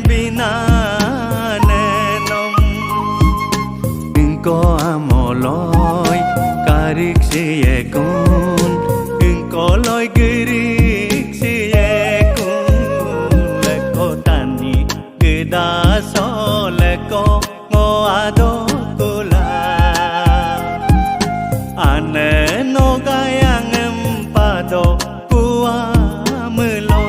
bina nenom engko amoloy karik siyekun engko loy gerik siyekun leko tani geda so leko ngo ado kula ane no gayang empado kuwa melo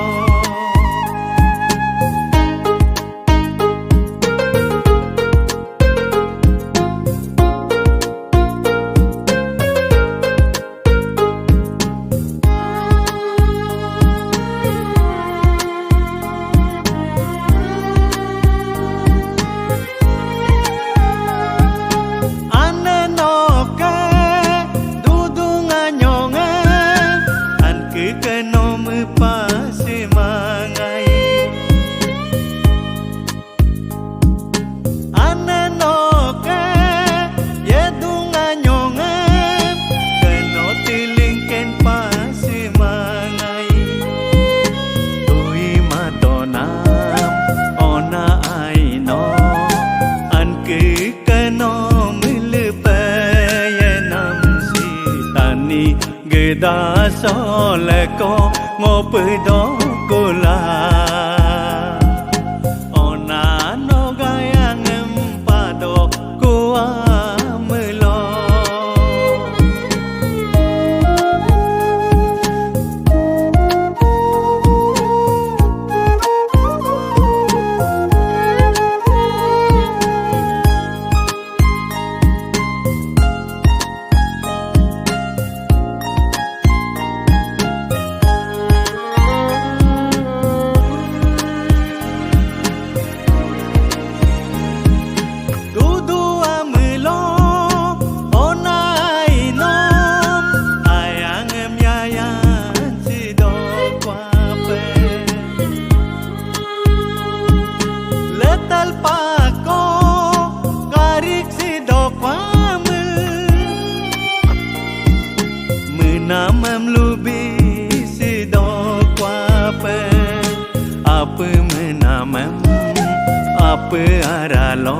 geda soleko ngopi do kula ona no gayang empado kuwa melo namam lubi sido kwape apa menamam apa aralo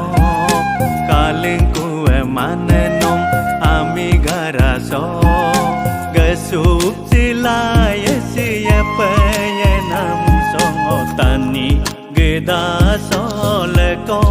kaleng kuwe manenom ami garaso gasup silaya siapa yenam songotani geda soleko